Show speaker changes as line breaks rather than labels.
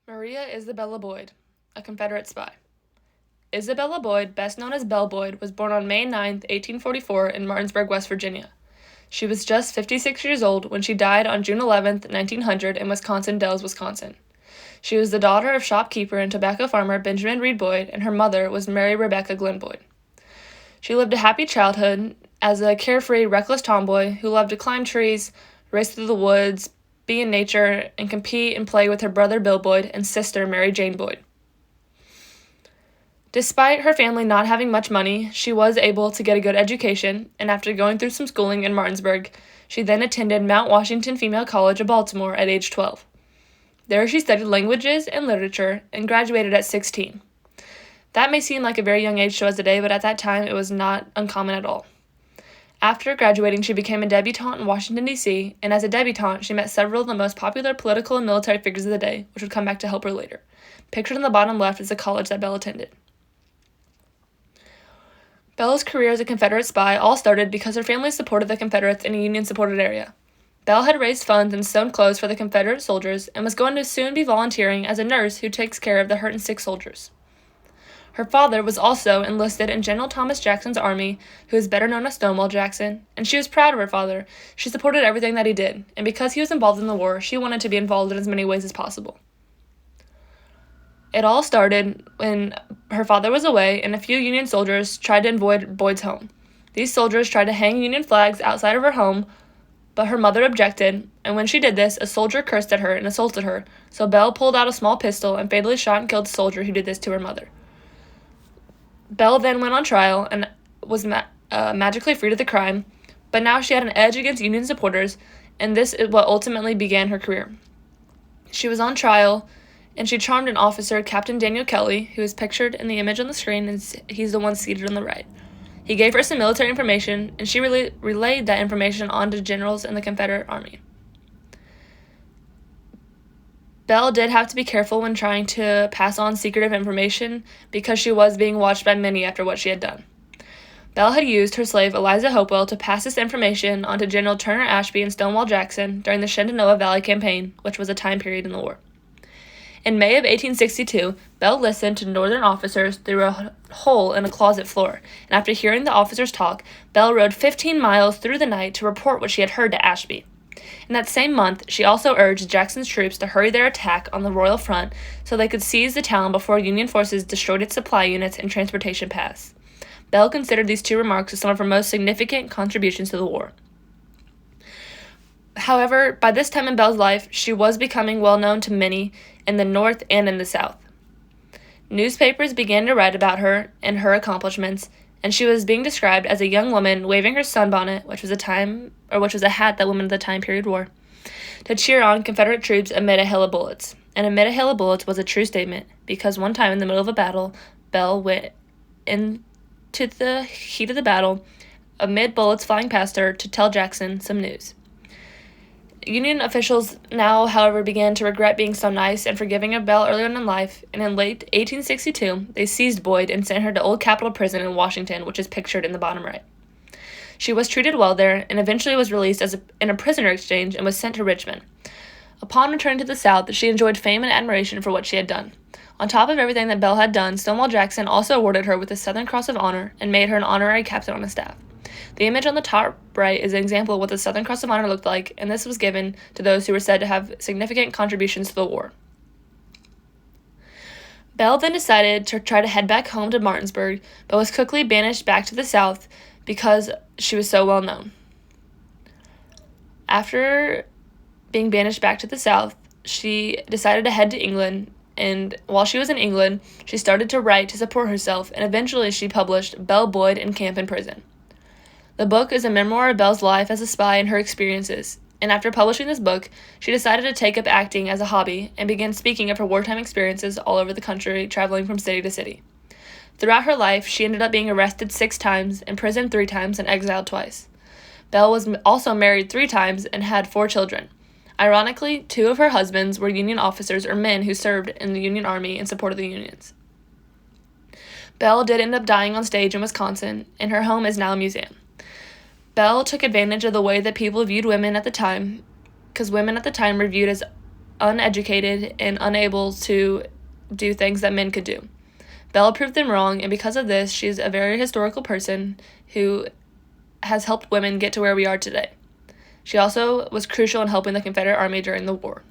Maria Isabella Boyd, a Confederate spy. Isabella Boyd, best known as Belle Boyd, was born on May 9, 1844, in Martinsburg, West Virginia. She was just 56 years old when she died on June 11, 1900, in Wisconsin Dells, Wisconsin. She was the daughter of shopkeeper and tobacco farmer Benjamin Reed Boyd, and her mother was Mary Rebecca Glenn Boyd. She lived a happy childhood as a carefree, reckless tomboy who loved to climb trees, race through the woods, be in nature, and compete and play with her brother Bill Boyd and sister Mary Jane Boyd. Despite her family not having much money, she was able to get a good education, and after going through some schooling in Martinsburg, she then attended Mount Washington Female College of Baltimore at age 12. There she studied languages and literature and graduated at 16. That may seem like a very young age to us today, but at that time it was not uncommon at all. After graduating, she became a debutante in Washington, D.C., and as a debutante, she met several of the most popular political and military figures of the day, which would come back to help her later. Pictured on the bottom left is the college that Belle attended. Belle's career as a Confederate spy all started because her family supported the Confederates in a Union-supported area. Belle had raised funds and sewn clothes for the Confederate soldiers and was going to soon be volunteering as a nurse who takes care of the hurt and sick soldiers. Her father was also enlisted in General Thomas Jackson's army, who is better known as Stonewall Jackson, and she was proud of her father. She supported everything that he did, and because he was involved in the war, she wanted to be involved in as many ways as possible. It all started when her father was away and a few Union soldiers tried to invade Boyd's home. These soldiers tried to hang Union flags outside of her home, but her mother objected, and when she did this, a soldier cursed at her and assaulted her, so Belle pulled out a small pistol and fatally shot and killed the soldier who did this to her mother. Belle then went on trial and was magically freed of the crime, but now she had an edge against Union supporters, and this is what ultimately began her career. She was on trial, and she charmed an officer, Captain Daniel Kelly, who is pictured in the image on the screen, and he's the one seated on the right. He gave her some military information, and she relayed that information on to generals in the Confederate Army. Belle did have to be careful when trying to pass on secretive information because she was being watched by many after what she had done. Belle had used her slave Eliza Hopewell to pass this information on to General Turner Ashby and Stonewall Jackson during the Shenandoah Valley Campaign, which was a time period in the war. In May of 1862, Belle listened to Northern officers through a hole in a closet floor, and after hearing the officers talk, Belle rode 15 miles through the night to report what she had heard to Ashby. In that same month, she also urged Jackson's troops to hurry their attack on the Royal Front so they could seize the town before Union forces destroyed its supply units and transportation paths. Belle considered these two remarks as some of her most significant contributions to the war. However, by this time in Belle's life, she was becoming well known to many in the North and in the South. Newspapers began to write about her and her accomplishments, and she was being described as a young woman waving her sunbonnet, which was a hat that women of the time period wore, to cheer on Confederate troops amid a hail of bullets. And amid a hail of bullets was a true statement, because one time in the middle of a battle, Belle went into the heat of the battle, amid bullets flying past her, to tell Jackson some news. Union officials now, however, began to regret being so nice and forgiving of Belle early on in life, and in late 1862, they seized Boyd and sent her to Old Capitol Prison in Washington, which is pictured in the bottom right. She was treated well there, and eventually was released in a prisoner exchange and was sent to Richmond. Upon returning to the South, she enjoyed fame and admiration for what she had done. On top of everything that Belle had done, Stonewall Jackson also awarded her with the Southern Cross of Honor and made her an honorary captain on his staff. The image on the top right is an example of what the Southern Cross of Honor looked like, and this was given to those who were said to have significant contributions to the war. Belle then decided to try to head back home to Martinsburg, but was quickly banished back to the South because she was so well known. After being banished back to the South, she decided to head to England, and while she was in England, she started to write to support herself, and eventually she published Belle Boyd in Camp and Prison. The book is a memoir of Belle's life as a spy and her experiences, and after publishing this book, she decided to take up acting as a hobby and began speaking of her wartime experiences all over the country, traveling from city to city. Throughout her life, she ended up being arrested 6 times, imprisoned 3 times, and exiled twice. Belle was also married 3 times and had 4 children. Ironically, 2 of her husbands were Union officers or men who served in the Union Army in support of the Unions. Belle did end up dying on stage in Wisconsin, and her home is now a museum. Belle took advantage of the way that people viewed women at the time, because women at the time were viewed as uneducated and unable to do things that men could do. Bella proved them wrong, and because of this, she's a very historical person who has helped women get to where we are today. She also was crucial in helping the Confederate Army during the war.